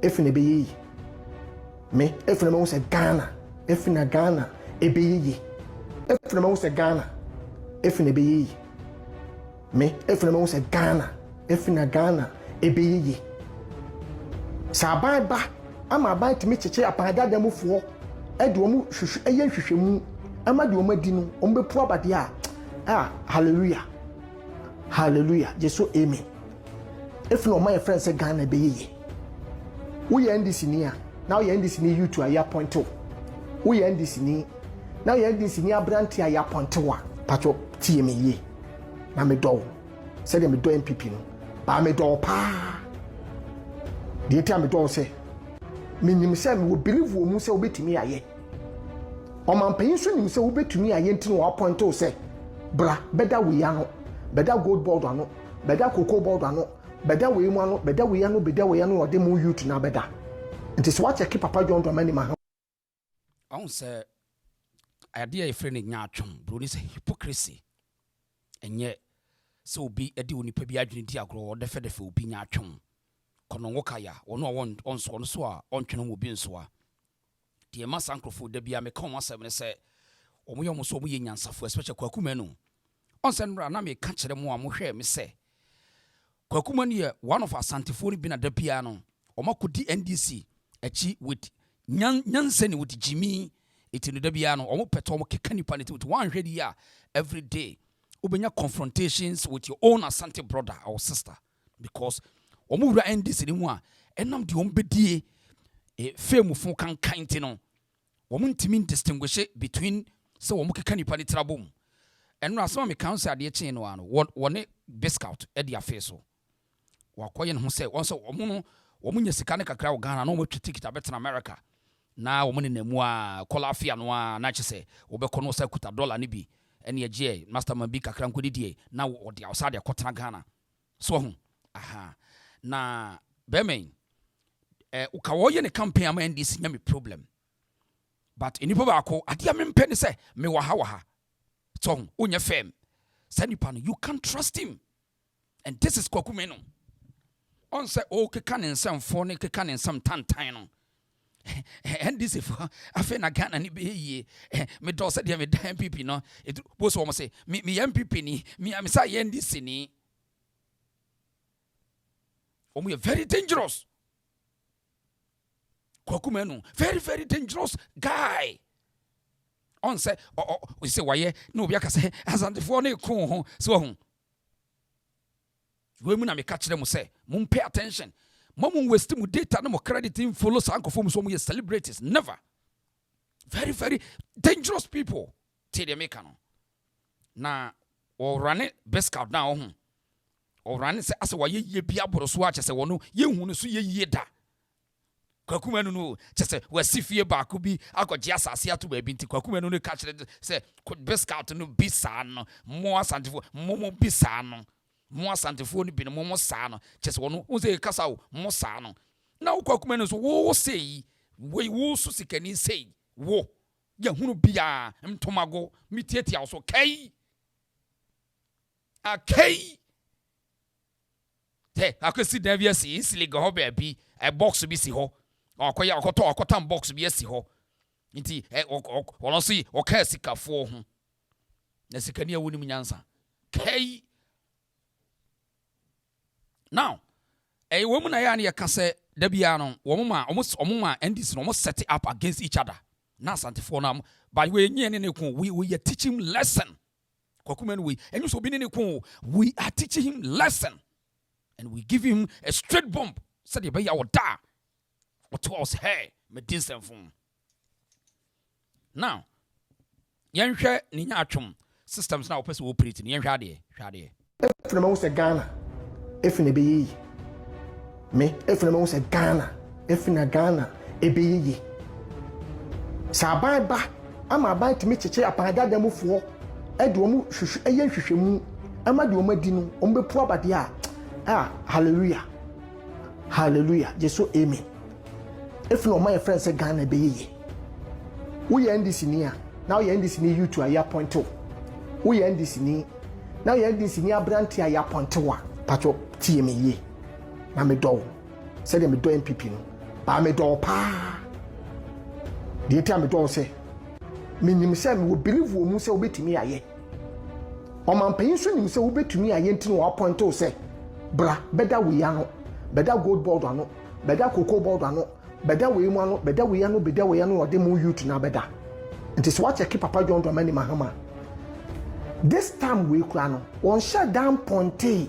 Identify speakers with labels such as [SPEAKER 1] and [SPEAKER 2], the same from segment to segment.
[SPEAKER 1] efine be yi me efine mo se Ghana efine Ghana ebe yi efine mo se Ghana efine be yi me efine mo se Ghana efine Ghana ebe yi sa ba ama ba timi cheche apagada demufo e de omu hwehwe eye hwehwemu ama de omu adi no ombe pu abade hallelujah hallelujah jesu amen efine o my friend say Ghana be yi we NDC ni a now you NDC ni YouTube aya point to we NDC ni now you NDC ni abranti aya point to wa pacho tie me ye na me do say dem do MPP no ba me do pa de tie me do say minim say me believe wo mu say obetumi aye o man pan so nim say obetumi aye ntin wa point to say bra beda we ya no beda gold board ano beda cocoa board ano beda we mu ano beda we ya no ode mu youth na beda nti so watch keep papa John do mani ma
[SPEAKER 2] on say idea e friend nya atwom bro ni say hypocrisy enye so obi edi onipa bi adwene di agro de fe obi nya atwom kono wokaya ono on so a ontwene mo bi nso a de ma sankrofo da bia me kan wasem ne say omoyom so omoye nyansafo especially Kwaku Manu on say nra na me ka kire mo a mo hwe me say Kwaku Manu ye one of Asantes ni bi na da bia no omakodi NDC achi with nyansani with Jimmy etinu da bia no omo peto omo keka nipa ne with one hwedi ya every day obenya confrontations with your own Asante brother or sister because omo wura NDC ni mu a enam de ombedie fame fun kan ti no omo ntimi distinguish between so omo keka nipa ne trabom enra asema me kan say ade chen no ano wone biscout e dia face so wakoye no say won so omo no omo nya sika ne kakra wo Ghana no omo ticket abet na America na omo ne namu a kolafia no a na chese obekọ no say kuta dollar ne bi ene ye masterman bi kakra nkodidie na wo de outside akotana Ghana so ho aha na bemen ukawoye ne campaign ama NDC nya me problem but enipo ba ko adia me mpene say me waha so onya fam sanipa no you can't trust him and this is Kwaku Manu on say o keka ne nsam fo ne keka ne nsam tantan no NDC for afa na Ghana ni be yie me do say me dan MPP no it bo so say me MPP ni me say NDC ni omo very dangerous Kwaku Manu very very dangerous guy on say we say why no obi aka say Asante for na ekun ho so ho we mu na me ka kire mo say mo pay attention mo waste mu data no mo credit in follow sankofo mo so mo celebrities never very very dangerous people till they make no na or run it best out now ho or run say as why ye bia boroso a chese wono ye hu no so ye da Kwaku Manu no chese wasifie ba ko bi akoje asase ato ba bi nti Kwaku Manu no ka kire say best out no bisa no mo Asantefo mo bisa no mo Asantefo ni bi no mo sa no chese wono wo say kasa wo mo sa no na Kwaku Manu so wo say we wo so sikani say wo ya hunu bia mtomago mitietia so kai akai te akosi davia si isiliga ho ba bi e box bi si ho akoya akotam box bi si ho nti wono so o ka sikafo ho na sikani a woni munyansa kai now wo mu na ya na ya ka se dabia no wo ma NDC no mo set up against each other na Asantefo na by we nye ne ko we are teaching him lesson Kwaku Manu we and you so be ne ko we are teaching him lesson and we give him a straight bump said e be ya oda what was hey me dinsen fun now yenhwe ni nya atwom systems na opese wo operate ni yenhwe ade
[SPEAKER 1] efre mo se Ghana efine be yi me efre mo se Ghana efina Ghana ebe yi sa ba ama ba timi cheche apagada demufo e de omu hwehwe eye hwehwemu ama de omu adi no ombe pu abade hallelujah hallelujah jesu amen efine o my friend say Ghana be yi we NDC ni a now you NDC ni YouTube aya point to we NDC ni now you NDC ni abranti aya point to wa pacho tie me ye na me do say dem do MPP no ba me do pa de tia me do say minim say me believe wo mu say obetimi aye o man payin so nim say obetumi aye nti no appoint o say bra beda we ya no beda gold board ano beda cocoa board ano beda we mu ano beda we ya no ode mu youth na beda nti so watch keep papa John Dramani Mahama this time we kura no on shut down ponte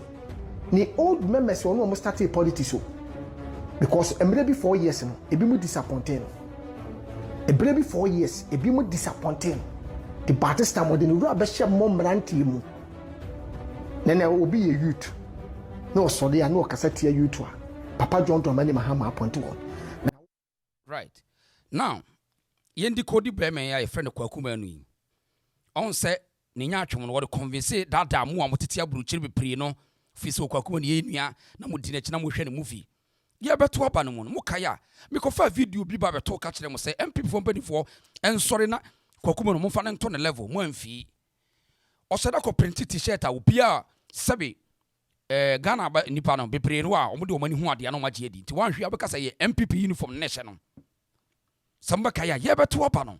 [SPEAKER 1] ni old members won almost started politics so because emre be 4 years no ebi mu disappointed emre be 4 years ebi mu disappointed the Batista mo de no ru abehye mo mrantie mu nene obi ye youth no so dey no kasati ya youth a papa John Dramani Mahama appointed one
[SPEAKER 2] right now yendi kodi breme ya friend Kwaku Manu on say ne nya atwom no wo convince that mu amotete aburuchiri bepre no fi so Kwaku Manu ye nua na mudi na kina mo hwe ne movie ye beto aba no mo kaya me ko fa video bi ba beto ka kire mo say MPP for mpanifo ensori na Kwaku Manu mo fa ne to ne level mo amfi o se da ko print t-shirt a obi a sabe Ghana ba nipa no bepre no a omode omani hu ade na magye adi nti wan hwe abeka say ye MPP uniform nation no samba kaya ye beto aba no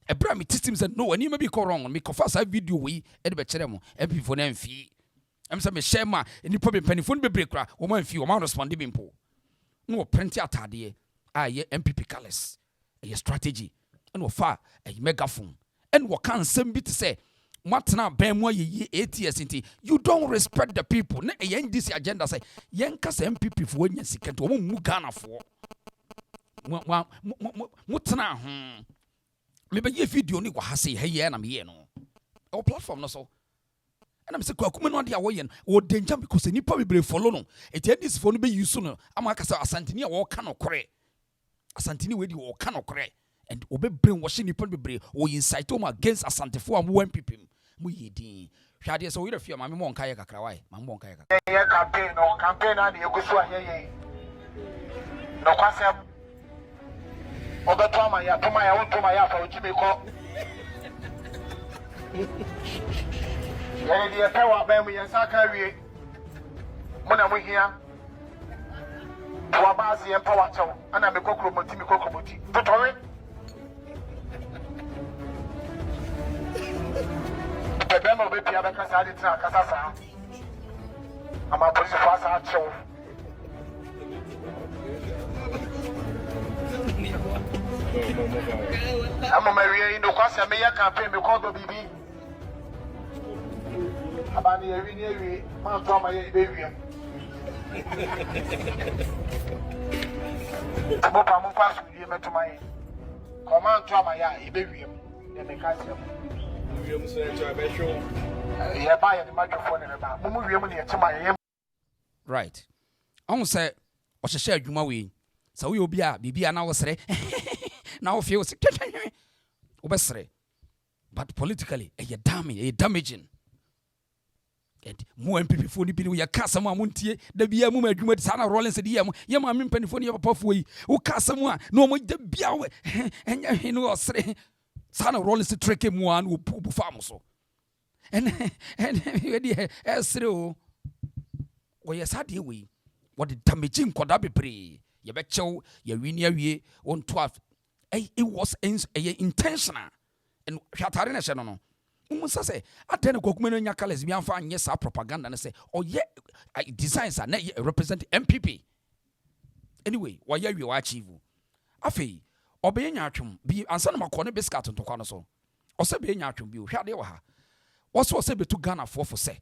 [SPEAKER 2] ebra me system said no ani ma bi ko wrong me ko fa sa video we e de be kire mo MPP for na amfi em say me share ma nipa be panifo no bebre kra wo ma amfi wo ma respond bi mpo no print atade a ye MPP colors a strategy and wo fa a megaphone and wo kan sem bi to say matna ban mu ye ATS nti you don't respect the people na ye NDC agenda say yen kasa MPP fo nya sikento wo mu Ghana fo mutna me be ye video ni kwa hase he na me ye no o platform no so and I'm say Kwaku Manu dia wo ye no wo danger because nipa be follow no e NDC fo no be use no ama kasa asantini a wo ka no kore asantini we di wo ka no kore and obe brain wash nipa be wo incite them against asante fo am MPP mu ye din hwade so we da fia ma me mo nka ye kakra wai ma mo nka ye kakra
[SPEAKER 3] ye campaign na de yegusu ayeye no kwasem obeto ama ya toma ya wonto ya fa ojibe ko ye de pewa ba mu ye saka wie mo na mo hia wa baasi ye power chew ana me kokromoti totowe bebe mo be pia be kasa ade tra kasa sa ama police force a chew I'm marrying no kwase me ya campaign me call do bibi abani ewi ni ewi man to ma ye be wiem abo pa mo pass wie metoma ye command to ma ya e be wiem e me ka se wiem so e to be show ye ba ye the microphone e ba mo wiem ni e chema ye
[SPEAKER 2] right on say o hye adwuma we sa we obi a bibia na wo sere na wo feel obesere but politically damaging and mo MPP fo ni bi we kasam a montie da bia mu adwuma sa na Rollins de ye ma mpanifo ni papa fo yi wo kasam a no mo da bia we enya hinu osere sa na Rollins trick mu an wo bu fam so and we dey esere o wo ye sa de we what the damaging koda bebre ye be chew ye wini awie on 12 it was intentional and hwatare na hye no umusa say atene Kwaku Manu nya colors bi amfa anye sa propaganda na say oye designs are na represent MPP anyway why we achieve afei obeye nya atwom bi ansa na makọ ne biscuit ntokwa no so ose be nya atwom bi hwade wo ha ose betu Ghana for say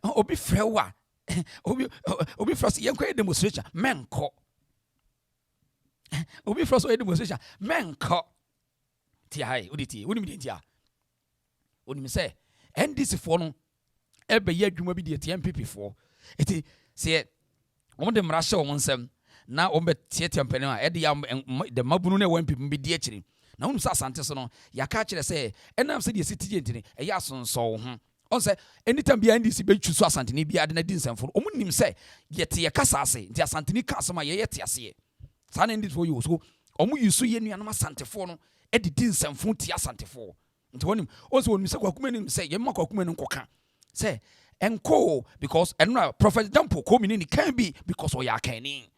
[SPEAKER 2] obi frewa obi frost yenkwa demonstration menko obi frost o demonstration menko ti hai oditi woni mi ntia woni mi say NDC for no ebe ye adwuma bi de MPP for eti se on de mra hye won nsem na on be tie mpene a e de mabunu na MPP bi de akiri na wonu sa Asantes no yaka kire say enam se de city ntini e ya sonso ho on say anytime bi NDC be twu so Asanteni bi ade na di nsemfo omu nim say yete ye kasa ase nti Asanteni ka asema ye yete ase sa na NDC for you so omu yusu ye nuanam Asantefo no e di nsemfo ti Asantefo nti wonim on say wonim say Kwaku Manu say ye ma Kwaku Manu nkoka say enko because enra prophet dampo ko mini ni can be because o ya kani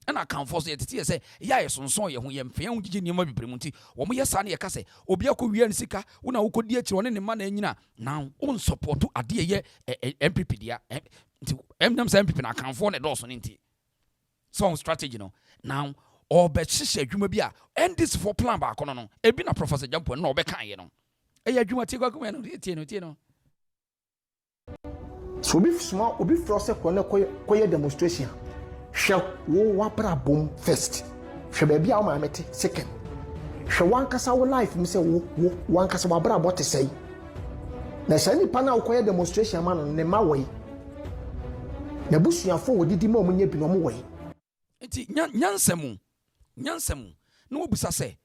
[SPEAKER 2] And I can force it to say, yeah, so ye who yam fair gigi near Primuti, or me sunny a case, Obiaco Rian Sika, una who could dear one in the man now, own support to a dear MPPD, to Emnam Sampin, I can form a Dawson in tea. So strategy, now, or bet she you may be and this for plan back on, a been a professor jump no be kind, you do what you go, Tino.
[SPEAKER 1] So be small, be frosted when a quiet demonstration. Shall wo wapra boom first. Shall be our mammy second. Shall one cast our life, Mr. One cast our bra what to say. Na sani pana quiet demonstration man on the way. Na bush ya forward did the moment you be no way.
[SPEAKER 2] Enti nyansemu no busa se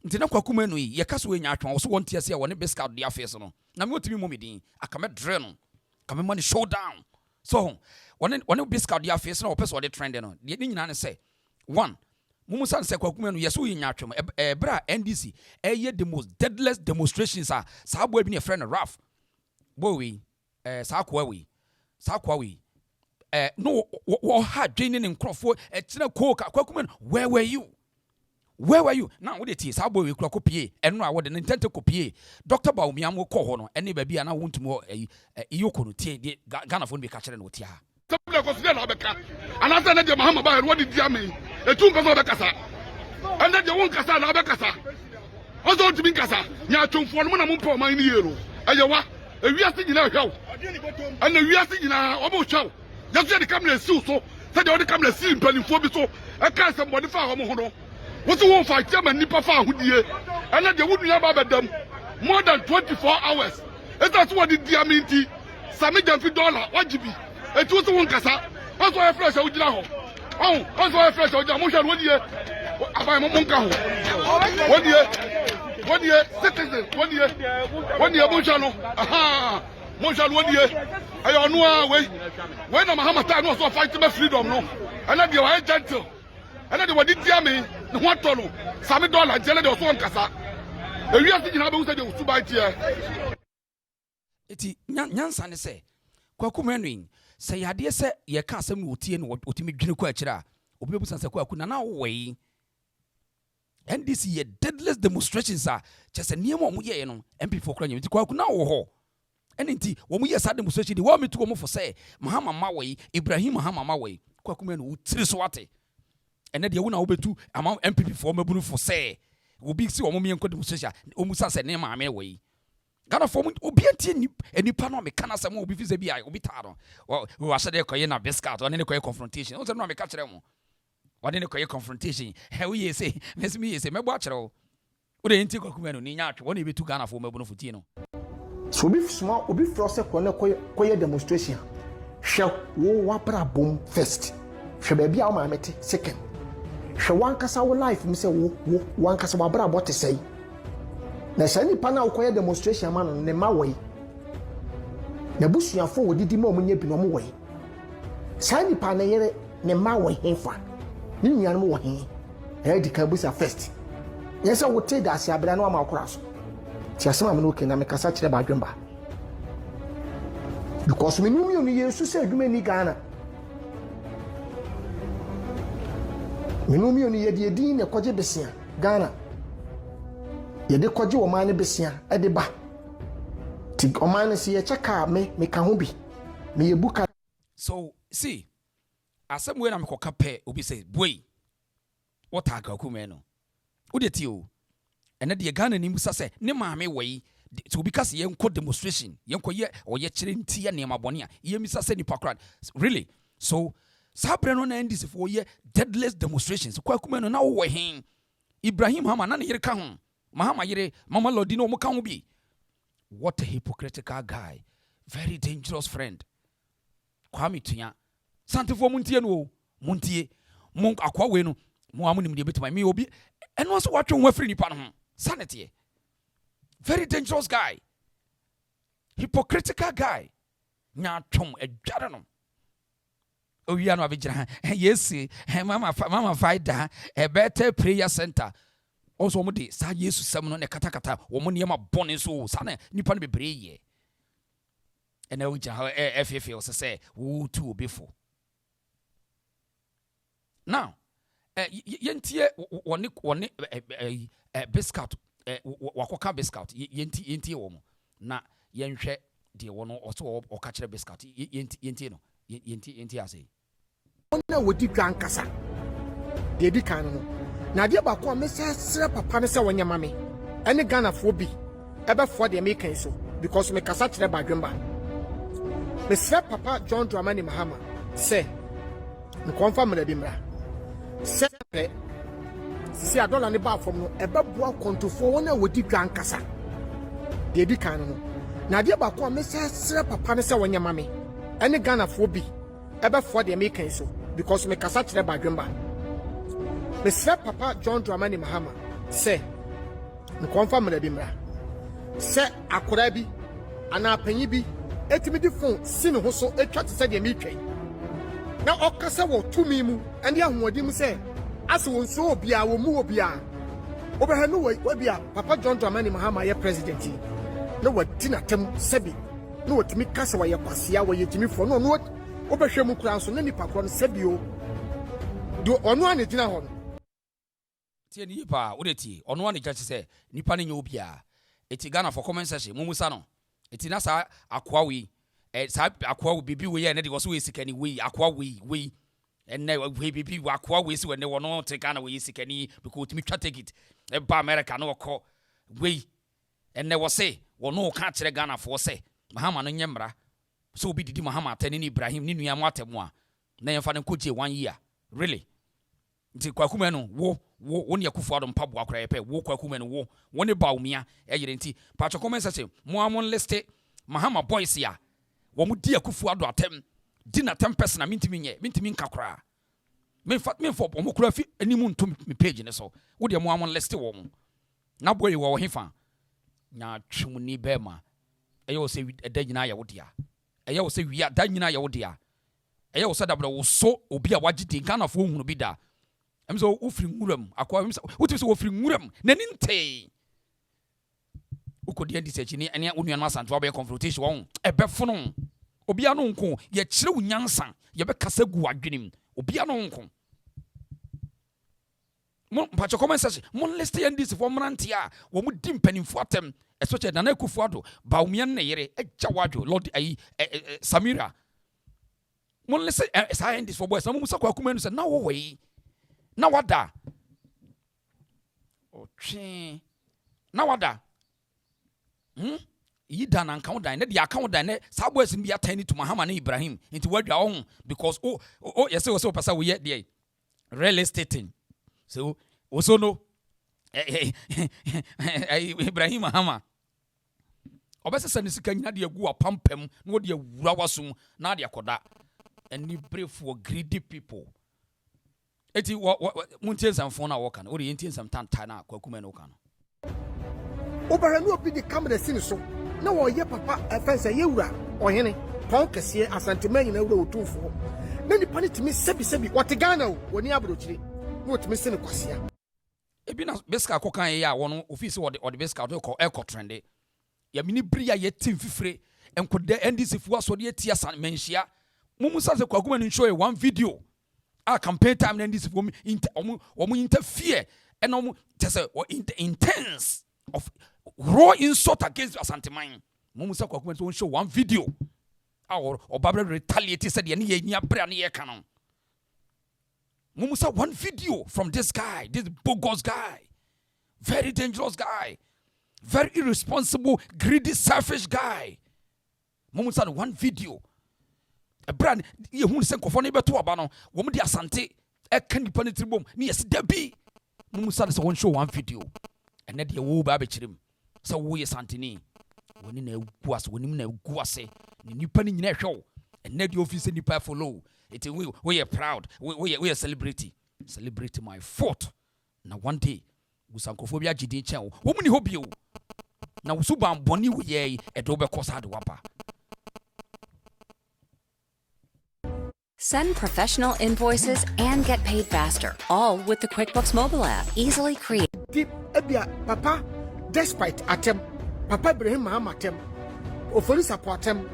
[SPEAKER 2] nti na Kwaku Manu yi ye kaso enya atwa so won tie se won be scout dia face no na me otimi momedin akame dre no kame money showdown so won be scout dia face no opese wo de trend no de ni nyina ne se one mumusan se Kwaku Manu yeso enya atwa bra NDC the most deadless demonstrations are sa boy bi ne friend Raf boy sa kwa we no what had draining in Crawford tina coke Kwaku Manu where were you now what it is how boy we copy and no what the intent to copy Dr. Baumiam will call hono any baby and I want to more yoko tie Ghana phone be catching no tia
[SPEAKER 4] and after that Muhammad by what did yami a two kasa and then you won't kasa na kasa also to be kasa nya tum for mo na mo po man ni yero ayewa e wiase nyina hwew and the wiase nyina obo hwew just the camera so said the camera see mpanifo bi so e ka somebody fa ho ho no what you want fight chairman nipa fa ahodie and then the would never bedam more than 24 hours that's what the diaminti sami jamfi $1 wajibi e tu so won kasa also e fresh o gina ho also e fresh o gina mo hwe wodie abai mo nka ho wodie citizen wodie mo hwe no aha mo hwe wodie ayo no a we na Muhammad ta no so fight me freedom no and then the gentle and then the what did diami no what no sami $1 jele de so won kasa e wi ase gina be wo se de usu bai tie
[SPEAKER 2] eti nyansa ne se Kwaku Manu se yade se ye ka asem no otie no otimi dwene kwa akira obi bebusan se Kwaku na we NDC ye deadless demonstrations are just a niemo mu ye no MP for kranya Kwaku na wo ho enti wo mu ye sa demonstration de wo metu wo mu for say Mahama Mawe Ibrahim Mahama Mawe Kwaku Manu utiri so wate ene de wo na wo betu ama MPP for mabunu for say wo bi si wo mu me enko demonstration o mu sa se ne maame we Ghana for obi antie enipa no me kana se mo obi fi se bi ai obi ta no wo ase de koye na biscuit one ne koye confrontation o se no me ka kire mo one ne koye confrontation he wo ye se mesimi ye se mebo a kire wo de enti Kwaku Manu ni nya atwe wo ne betu Ghana for mabunu for tie no
[SPEAKER 1] so be small obi frose koye demonstration hwe wo wapra bom first hwe ba bia o ma mete second hwe wan kasa wo life mi se wo wan kasa wa bra bot say na sani pana ukoye demonstration man ne mawai na busuafo wodidi ma omunye bi no mo wai sani pana yere ne mawai henfa ni nuanum wo hen e di ka busa first yesa wo te da ase abira na ma akora so ti asema me no ke na me kasa kire ba dwemba because me numi oni yesu se adwuma ni Ghana me numi oni ye din ne koje besia Ghana yede kwaje o man besia e de ba ti o man se ye cheka me ka ho bi me ye buka
[SPEAKER 2] so see asem we na me koka pe obi say boy what aka Kwaku Manu o de ti o ene de Ghana ni musa se ne maame we to because ye nko demonstration ye nko ye o ye kire nti ya ne mabone a ye misa se ni pakran really so sabre no na NDC for ye deadless demonstrations Kwaku Manu na wo hen Ibrahim Hama na ne yire ka ho Mahama yire Mama Lodi no mo ka ho bi what a hypocritical guy very dangerous friend Kwame Tunya Santefo muntie no muntie mon akwa we no mo amunim de betima me obi eno so watwe ho afiri nipa no ho sanity very dangerous guy hypocritical guy nya twom adware no owi anu abegyina yes mama faida a better prayer center also mo de sa Jesus sam no ne katakata wo mo niam abone so sa na nipa no bebre ye ena wo gya FFF o say wo tu obefo now yentie one biscuit wakoka biscuit yentie wo mo na yenhwe de wono oso o ka kire biscuit yentie no yentie ase
[SPEAKER 1] ona wodi dwan kasa de di kan no na de ba ko me sere papa ne se wonyama me ene Ghana fo bi ebe fo de me kan so because me kasa kire badwemba me sere papa John Dramani Mahama se me confirm na bi mra se si adola ne ba fom no ebe boa kontofo wona wodi dwan kasa de di kan no na de ba ko me sere papa ne se wonyama me ene Ghana fo bi ebe fo de me kan so because me kasa kire badwemba me sere papa John Dramani Mahama se me confirm na bi mra se akora bi ana panyi bi etimi di phone si ne ho so etwa te se de me twai na okasa wo tumi mu ande ahoodi mu se ase won so obia wo mu obia obehanu wo bia papa John Dramani Mahama ye president na wadi na tem sebi na wotimi kasa wa ye kwasia wa ye timi fo no no obehwe mu kura so na nipa kro no sebi o do ono ane gina ho
[SPEAKER 2] tie ni pa wo de tie ono ane gya se nipa ne nya obia eti Ghana for comment section mumusa no eti na sa akwa wi sa akwa bibi we ye na de wo so we sikani we akwa we enne we bibi akwa we si we ne wono te Ghana we sikani because timi twa take it e ba America no ko we enne wo se wono ka kire Ghana for se Mahama no nyemra so obi didi Mahama atani ni Ibrahim ni nua mu atemu a na yemfa ne koje 1 year really nti Kwaku Manu wo ne Akufo Addo mpaboa akra yepe wo Kwaku Manu wo ne baumia eyire nti pacho comment say mo amon list Mahama boys ya wo mu di Akufo Addo atem di na 10% na mintimi nka kra me fo mo kra fi animu ntum me page ne so wo de mo amon list wo mo na boy wo hefa nya twumni bema eyo se da nyina ya wo dia eyo se wi da nyina ya wo dia eyo se da bro wo so obi a wagide Ghana fo hunu bi da emso wo firi nguram akwa wo timi se wo firi nguram na ninte ukodi NDC chini ene onuan ma santo be confrontation won ebefono obi anu nko ye kire unyansa ye be kasa gu adwenim obi anu nko mon pacho comment ça mon liste NDC for mrantia wo mu di mpanimfo atem especially Nana Akufo Addo baumia ne yere eja wadwo Lord Samira mon liste sa NDC for boys na mu sa Kwaku Manu se na wo we na wada otwe na wada yi dan anka dan ne dia account dan ne sa boys bi atani to Mahama ne Ibrahim into wadwa on because yes we so pasa we ye there real estate so also no Ibrahim Mahama obese sane sika nyina de agu apampam na de awura wasum na de akoda any brave for greedy people eti muntie samfo na woka na ori yentie samtanta na Kwaku Manu ka no
[SPEAKER 1] obehanu obi de camera sin so na wo ye papa efense ye wura ohene pon kese Asante manyi na wura otumfo na nipa ne timi sebi wote Ghana o woni abrochire na otimi sin kwasia
[SPEAKER 2] ebi na beska akokan ye ya wono office wo de beska to ko eco trend ya mini bria ye tim fifire enkoda NDC fu aso de tia san menhia mumusa se Kwaku Manu show 1 video a campaign time na NDC fu omu interfere and omu tese intense of raw insult against Asante man mumusa Kwaku Manu show 1 video or babra retaliate said ye ni nya bra na ye kanon mumusa 1 video from this guy, this bogus guy, very dangerous guy, very irresponsible, greedy, selfish guy. Mumusa 1 video. A brand ye hu se nkofo na be to aba no, wo mu di Asante e kan nipa ne tribom ni yes dabi. Mumusa se won show 1 video. Ene de wo ba be kirem. Se wo ye Santini. Woni na eguase, woni na eguase. Ni nipa ni nyina hwew. Ene de office nipa follow. It we are proud. We are celebrity my fort. Now one day, Gusankophobia Jidin Chow. Woman hope you. Now Subam Boni we ye at Dobe Cosa de Wapa.
[SPEAKER 5] Send professional invoices and get paid faster. All with the QuickBooks mobile app. Easily create.
[SPEAKER 1] Deep Ebia Papa, despite atem, Papa Ibrahim Mahama atem, Ofori support atem.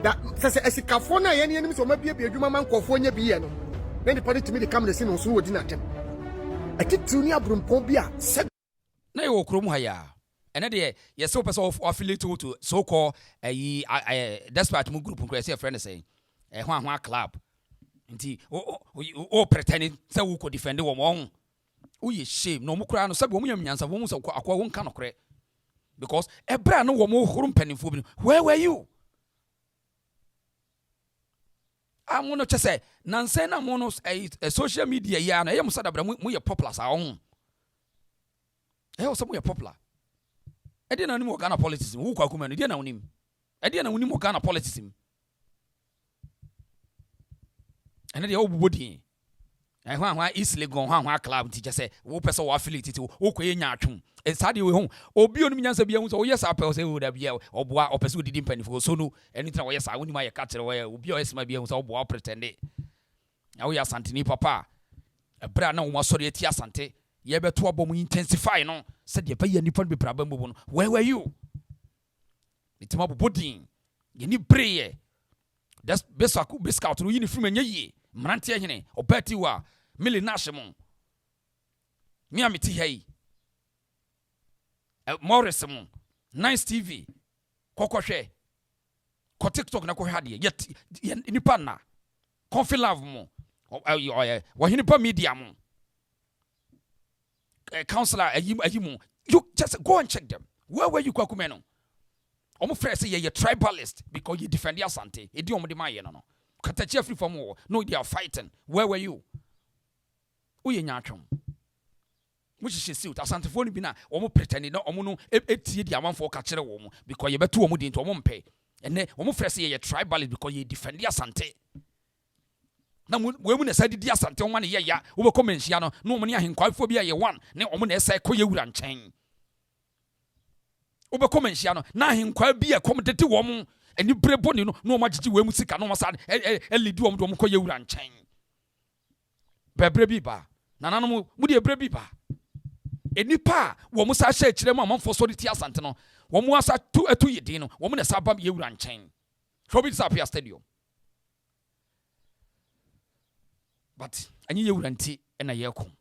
[SPEAKER 1] That says as a California, any enemies or maybe a human man California be no. Then the party to me the camera scene on so didn't attempt. atitiri ni abrumpon bi a se
[SPEAKER 2] na yo krom ha ya ene de yes so person of affiliate to so called despite mu group nkra say friend say hwan club nti o pretending say we could defend wo mo wo ye shame no mo kra no sabe wo nyam nyansa wo mu so akwa wo nka no kre because ebra no wo mo horo mpanimfo bi where were you amono chese nanse na mo no social media ya na ye mo sadabra mo ye popular sa ho o so mo ye popular edi na nim Ghana politics wo Kwaku Manu edi na wonim edi na wonim Ghana politics ene de wo bobodin hwan easily go hwan club teacher say wo person wo affiliate ti wo koye nya atwum sade we ho obi onum nyansa bia hu so yes apel say wo da bia oboa opese odidi mpanifo so no anything wo yes wonim aye ka kire wo obi o esma bia hu so oboa pretend ya wo ya Asante papa ebra na wo masori ati Asante ye beto abom intensify no said ye ba ye nipa be praba mbo no where were you itima bobodin ye ni breye that's besaku bescout no uniform anya yi mrante hene obati wa mili nashemon mi amiti hei Morrison Nice TV kokohwe ko TikTok na ko hade yet nipa na Coffee Love mo wa hinipa media mo counselor ayimu you just go and check them where were you Kwaku Manu omo fresh say ye tribalist because you defend Asante edi omo de maye no katachi free from war no they are fighting where were you uye nyatwom which is suit Asante phone bi na omo pretending na omo no etie di amanfo ka kire wo mo because ye beto omo di nto omo mpe ene omo fresh say ye tribalist because you defend Asante na we mu na sa di Asante omo na ye ya wo be komenhia no na omo ne ahenkwafo bi a ye one ne omo na esa ko ye wura nchen wo be komenhia no na ahenkwa bi a kom tete wo mo eni brebo ni no na omo agigi we mu sika no omo sa elidi omo do omo ko ye wura nchen bebre bi ba nananom mu de bebre bi ba enipa wo mu sa hye kire mu amanfo so de ti Asante no wo mu asa tu etu yedin no wo mu na sa bam ye wura nchen shobi disappear stadium but anyi ye wura nti na ye kom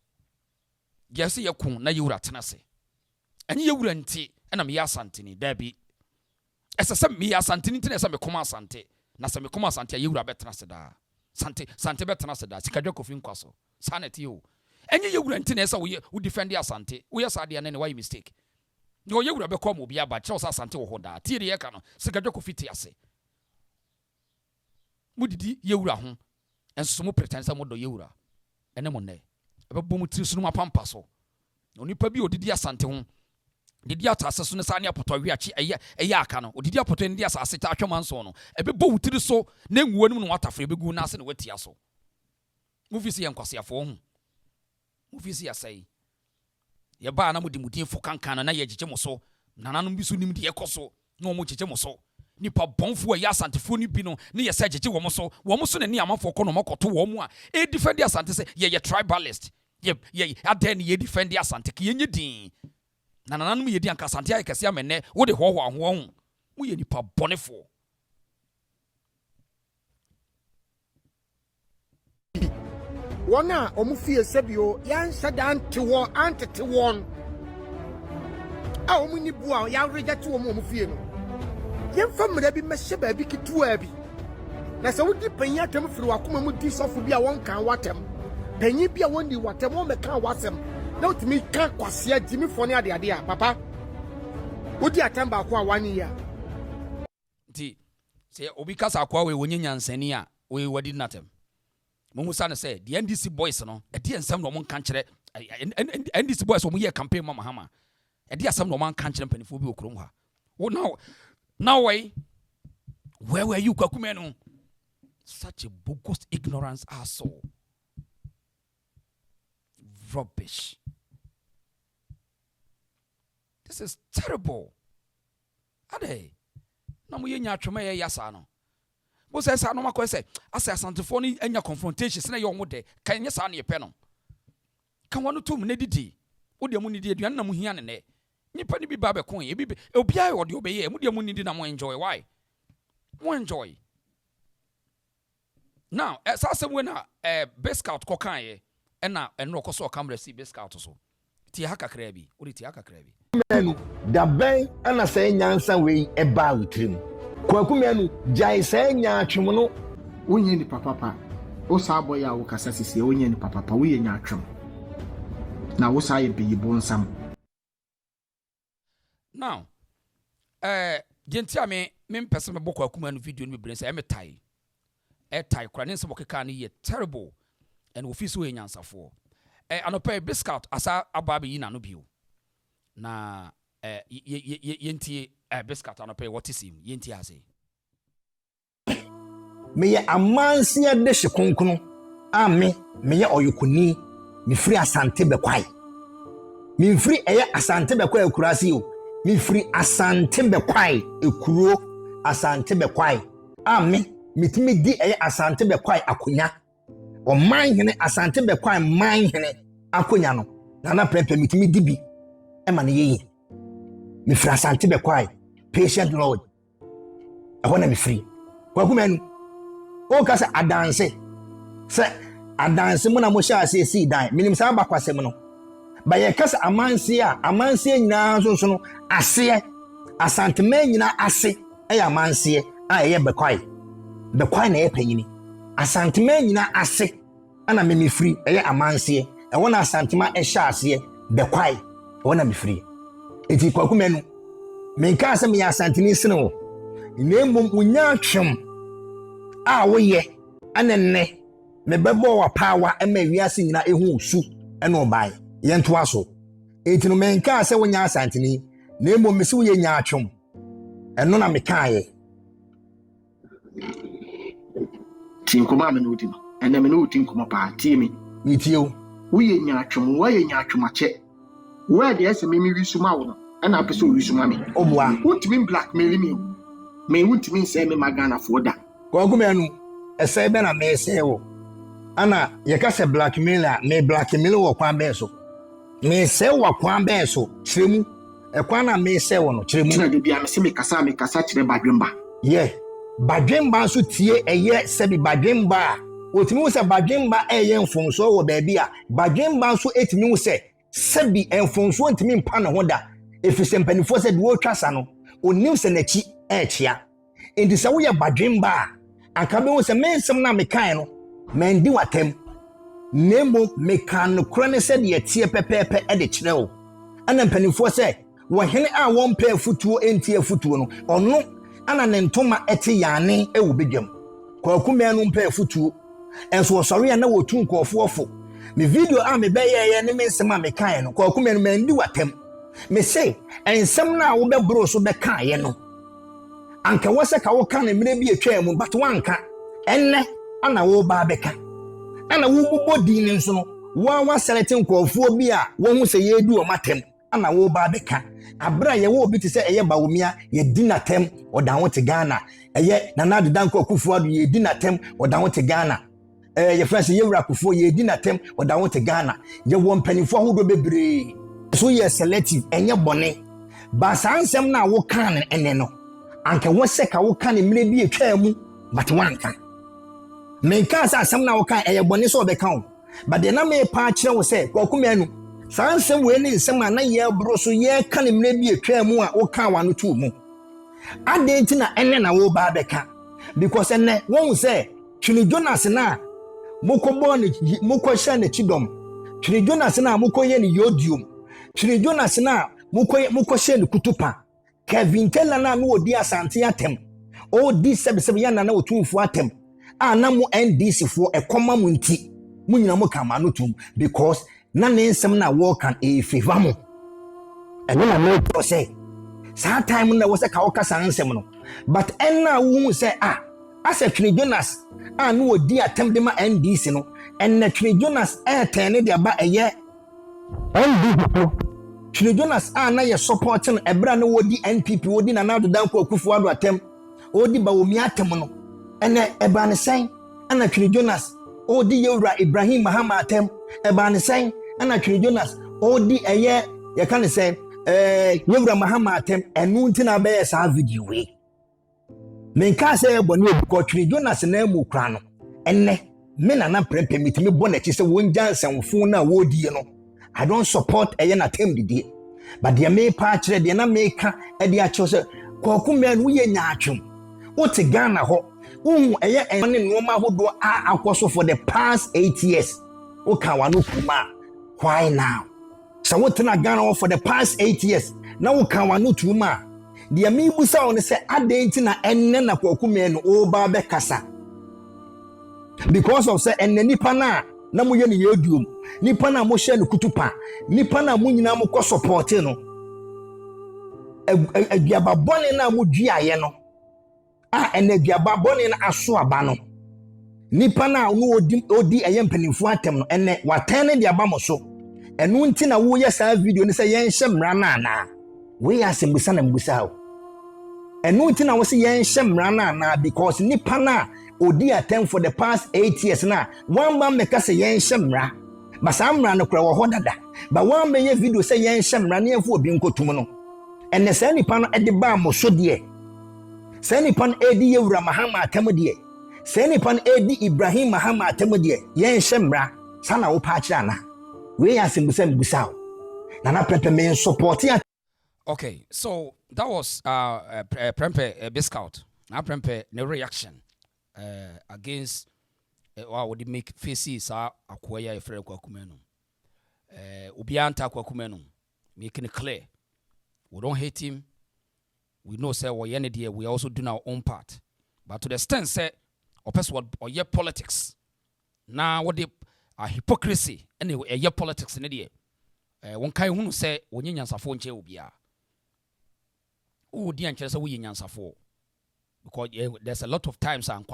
[SPEAKER 2] yes ye kom na ye wura tenase anyi ye wura nti na me Asante ni dabi esese me Asante ni nti me koma Asante na se me koma Asante ye wura betenase da sante betenase da sikadwa kofi nkwaso sanete yo enye ye wura nti na esa wo defend Asante wo yes ade na why mistake no ye wura be kom obi aba che wo Asante wo ho da tie de ye ka no sikadwa kofi ti ase mudidi ye wura ho enso mo pretend mo do ye wura ene mo ne ebebo mo tiri sunu mapampa so onipa bi odidi Asante ho didi atase so ne sa ne apoto wiachi eye aka no odidi apoto ndi asase ta atwema nso no ebebo wutiri so na enwuo nim no watafre begu na ase ne watia so mufisi ye nkwasiafo ho mufisi asai ye ba na mudi mudin fo kankan na ye gege mo so nananom bi so nim de ye koso na omo gege mo so nipa bonfo a ye Asantefo ni bi no ne ye sa gege wo mo so ne ni amafo ko no makoto wo mo a e defend Asante se ye tribalist ye aden ye defend Asante ke ye nyedin na nananom ye di anka Asante aye kese amene wo de ho ho wo ye nipa bonefo
[SPEAKER 1] wana omufie sebio yansa dante won antete won a omuni bua ya reject wo omufie no yemfa mra bi mehye ba bi kitua bi na se wodi panyi atam firi wakoma mu di sofo bi a won kan watem panyi bi a won di watem won me kan wasem na utimi kan kwase agimi fo ne ade a papa wodi atam ba ko a wani ya
[SPEAKER 2] ti se obi kasa akwa we wonye nyansani a we wadi natem Mumusa na say the NDC boys no e di ensem no mon kan kire NDC boys o mu ye campaign mama hama e di asem no man kan kire panifo bi okrom ha wo now why where were you Kwaku Manu such a bogus ignorance asshole rubbish this is terrible ade na mu ye nya atwema ye yasa no bo say sa no makọ say asa Asantefo ni anya confrontation se na ye omode kan nye sa na ye pe no kan wonu tum na didi wo de mu ni di aduan na mu hia ne ne nipa ni bi ba be kon ye bi obi ayo de obeye mu de mu ni di na mo enjoy why mo enjoy now sa se we na best scout ko kan ye ɛna ɛno ɔkɔ so ɔkamera si biscout so tie ha kakra bi wode tie ha kakra bi
[SPEAKER 1] menu da bɛn ana sɛ nyansa wei ɛbaa wotrim Kwaku Manu jai sɛ nyaatwem no
[SPEAKER 3] wonye ni papa wo saa boy a wo kasa sisi wonye ni papa wo ye nyaatwem na wo saa ye beyibo nsam
[SPEAKER 2] now gentia me mpɛsɛ me bɔkɔ Kwaku Manu video no be brain sɛ ɛme tai kora ne nsɛm ɔkeka no yɛ terrible and ofi so yɛ nyansafo anɔpɛ biscout asa aba be yi na no bio na yentie biscuit anɔpɛ wɔte sim yentie ase
[SPEAKER 1] meyɛ amansia de hye konkono a meyɛ ɔyokoni mefiri asante bɛkwai mefiri asante bɛkwai akurase o mefiri asante bɛkwai ekuro asante bɛkwai a metimi di asante bɛkwai akonya ɔman hene asante bɛkwai man hene akonya no Nana Prempeh metimi di bi ɛma ne yeye mefiri asante bɛkwai patient lord ɛhɔ na mefiri Kwaku Manu o ka sɛ adanse mo na mo hyɛ ase si dan minim saa bakwasɛm no ba yɛ ka sɛ amanse nyinaa so no aseɛ asante man nyinaa ase ɛyɛ amanse a ɛyɛ bɛkwai na ɛyɛ panyini asante man nyinaa ase ana mefiri ɛyɛ amanse ɛhɔ na asante ma ɛhyɛ aseɛ bɛkwai ɛhɔ na mefiri enti Kwaku Manu menka sɛ me asanteni sene wo na mmom wonya atwem a woyɛ anenne me bɛbɔ wa power ɛma wiase nyina ehu su ɛna ɔbae yɛnto aso enti no menka sɛ wonya asanteni na mmom me se woyɛ nya atwem ɛno na mekaayɛ
[SPEAKER 3] tinkoma me no odi no ɛna me no odi nkoma pa tie me
[SPEAKER 1] tie o
[SPEAKER 3] woyɛ nya atwem akyɛ wo de ɛsɛ me wisu ma wo no ɛna apɛ sɛ wisu ma me
[SPEAKER 1] obua
[SPEAKER 3] wontimi blackmail me wontimi nsɛ me magana fo da
[SPEAKER 1] Kwaku Manu ɛsɛ bɛ na me sɛ wo ana yɛka sɛ blackmail me blackmail wɔ kwan bɛn so me sɛ wɔ kwan bɛn so kyerɛmu ɛkwan na me sɛ wɔ no kyerɛmu
[SPEAKER 3] na de bia me sɛ me kasa kyerɛ badwemba
[SPEAKER 1] badwemba so tie ɛyɛ sɛ bi badwemba a otimi wo sɛ badwemba ɛyɛ mfonso wɔ baabi a badwemba so etimi wo sɛ sɛbi mfonso ntimi mpa ne ho da efisɛ mpanifo sɛ de wo twa sa no onim sɛ n'akyi ɛkyia enti sɛ woyɛ badwemba a anka be wo sɛ mensɛm na mekan no mendi watem nemo mekan no kora ne sɛ de yɛtie pɛpɛpɛ ɛde kyerɛ wo ana mpanifo sɛ wɔhene a wɔn pɛ afutuo enti afutuo no ɔno ana ne ntoma ɛte yane ɛwɔ bedwam Kwaku Manu pɛ afutuo ɛnso ɔsɔre a na wɔtu nkɔɔfoɔ fo me video a me bɛyɛ ne mensɛm a mekan no Kwaku Manu mendi watem me say ensɛm na wo bɛbro so bɛkaayɛ no anka wɔsɛ ka wo ka ne mmerɛ bi atwa mu but wanka ɛnɛ ana wo ba bɛka ana wo bobɔ din ne nso no wa select nkɔɔfoɔ bi a wɔn ho sɛ yɛdi o matem ana wo ba bɛka abra yɛ wo obi te sɛ ɛyɛ bawomia yɛdi natem ɔda ho te Ghana ɛyɛ Nana Danko Akufo-Addo yɛdi natem ɔda ho te Ghana yɛ fresh yɛwura Akufo yɛdi natem ɔda ho te Ghana yɛ wɔ mpanifo ahodo bebree so yɛ selective ɛnyɛ bɔne ba saa nsɛm na wo kan ne ɛnɛ no anka wɔsɛ ka wo kan ne mmerɛ bi atwa mu but wanka menka sɛ asɛm na wo kan ɛyɛ bɔne sɛ ɔbɛka wo but de na me pa kyerɛ wo sɛ Kwaku Manu saa nsɛm wei ne nsɛm a na yɛboro so yɛka ne mmerɛ bi atwa mu a wo kan wa no to mu ade nti na ɛnɛ na wo ba bɛka because ɛnɛ wɔn sɛ Twini Jonas na mokɔbɔ ne mokɔhyɛ ne chidom Twini Jonas na mokɔyɛ ne yodium Twini Jonas na mokɔhyɛ ne kutupa Kevin Teller na no odi asante atem odi sebesebe ya na otumfo atem a na mo NDC fo ekoma mo nti mo nyina mo kama no tum because na ne nsem na wo kan e favor mo ene na me to say saa time na wo se ka wo kasa nsem no but enna wo hu say asa Twini Jonas a no odi atem de ma NDC no enne Twini Jonas ten ne de aba eye NDC Twini Jonas na ye supporting ebra na wodi NPP wodi Nana Danko Akufo-Addo atem wodi bawomi atem no ene eba ne sen ana Twini Jonas wodi yewura Ibrahim Mahama atem eba ne sen ana Twini Jonas wodi eye ye kan sen yewura Mahama atem enu ntina be sa video we menka say eboni obi ko Twini Jonas na mu kra no ene
[SPEAKER 6] me Nana Prempeh mitimi bonnet is a one jansen funa wodi no. I don't support a yana tem didi. But the may patch the na maker and the chose Kwaku Manu we nyachum. What a Ghana ho. A year and Noma who do akwaso for the past 8 years. Okawanu Kuma. Why now? So what na Ghana for the past 8 years. Now Okawanu Tuma. The amibusa on say adentina enne na Kwaku Manu oba be kasa. Because of say enne nipa na mo ye ne yedum nipa na mo hye ne kutupa nipa na mo nyina mo ko support no aduaba bone na mo duaye no enne aduaba bone na aso aba no nipa na no odi eye mpanimfu atem no enne watan ne de aba mo so enu nti na wo ye sa video ne say yen hye mra na na we asembusa na mbusa o enu nti na wo say yen hye mra na because nipa na odi attempt for the past 8 years na one man make say yen shemra but samra no kra wo hodada but one man ye video say yen shemra na yefo obi nkotum no enne say nipa no ede ba mo so de say nipa no edi yewura mahama atem de say nipa no edi Ibrahim mahama atem de yen shemra sana wo pa kira na we asembusa mbusa Nana Prempeh me support ya.
[SPEAKER 2] Okay, so that was Prempeh Biscout. Nana Prempeh no reaction against what they make faces akwaya Efre Kwaku Manu. Ubianta Kwaku Manu, making it clear. We don't hate him. We know say we also do our own part. But to the extent say or your politics. Now what they hypocrisy anyway your politics in the one kai who say when you nyansafo nche ubia. Di anche say we nyansafo. Because there's a lot of times and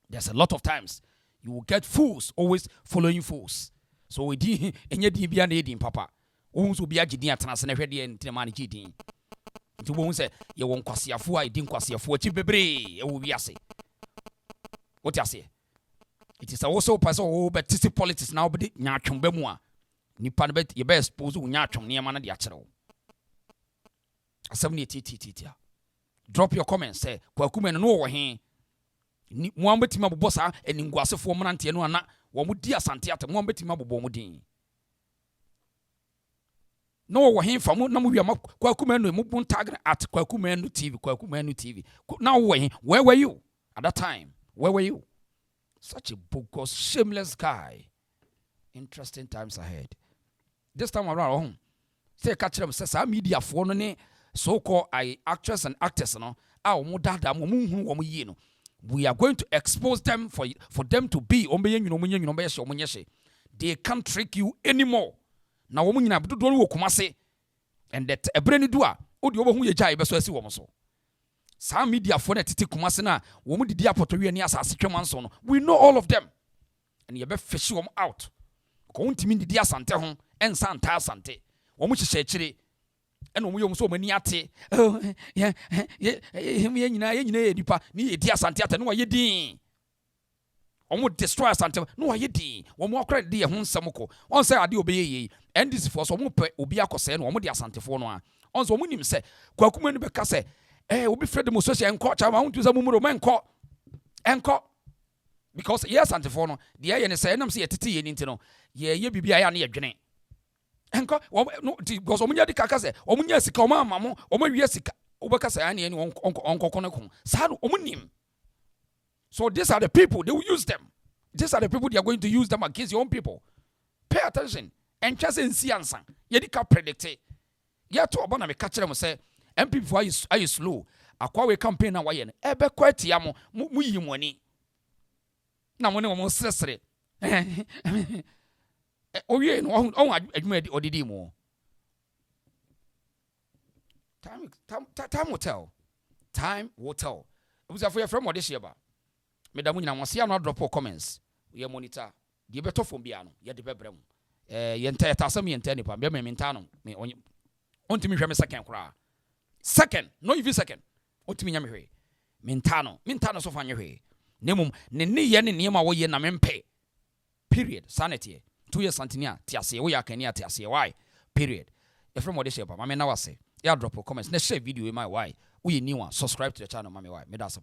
[SPEAKER 2] there's a lot of times you will get fools always following fools. So we did any DBA papa. Won't be a giddy at Tanasana and Timani cheating. To won't say you won't quasiafu, I didn't quasiafu, chibebre, will be a say. What I say? It is also person but tissy politics now, but nyachum bemwa. Nipan bet your best pose nyachum near man the actual. 70 drop your comments say Kwaku Manu no he ni mo ambetima bobo sa eningwasefo mrante no ana wo mudi asante ate mo ambetima bobo mudin no wo he fam na mo wi Kwaku Manu mo bun tag at Kwaku Manu TV now where were you at that time? Where were you? Such a bogus, shameless guy. Interesting times ahead. This time around say catch them say media for no ne so-called actors and actors, no, we are going to expose them for them to be. They can't trick you anymore. Now, woman, you don't kumase, and that a brainy doer, who you jai, so as you almost. Some media for titi kumasena, woman did the apotoria near Sassicamanson. We know all of them, and you better fish them out. Going to mean the dear Sante home and Santa Sante. Woman say chili. And we so many ate, oh, yeah, nipa, ni dear Santa, no, ye ding. Would destroy Santa, no, ye ding. One more credit, dear Hon Samoko. On say I do obey, and this for some Obiako say, no more dear Santa for no. On so when him say, Kwaku Manu Bekase, will be Fred the Musosia and court. I want to the Mumuro man court and court. Because yes, Santa for no, the air and say, I'm see a titty in Intino, ye be I near Jenny. Enko no because omunya di kaka se omunya sika oma amamo omunya sika obeka se ani onko koneko sa no omunim. So these are the people, they will use them. These are the people, they are going to use them against your own people. Pay attention and just in siansa ye di ka predict ye to oba na me catch them say MP for are you slow akwa we campaign na waye no ebe kwatia mo mu yi mo ani na mo ne mo sresre oh yeah, no, admit or did he more? Time will tell. Time will tell. It was a free from what this year. Madam, I want to see another drop of comments. We are monitor. The better from Biano, yet the Bebrem. Yente Tasami and Tenipa, Bema Mintano, me on to me from a second cry. Second, no, even second. What to me, Yammy. Mintano so far your way. Nemum, Nini Yen in Yama way in a mempe. Period. Sanity. 2 years Santinia, Tiasia, we are Kenya, Tiasia, why? Period. If from what they say, I mean, now I say, yeah, drop a comments. Let's share video in my why. We new one. Subscribe to the channel, Mammy. Why? Me that's a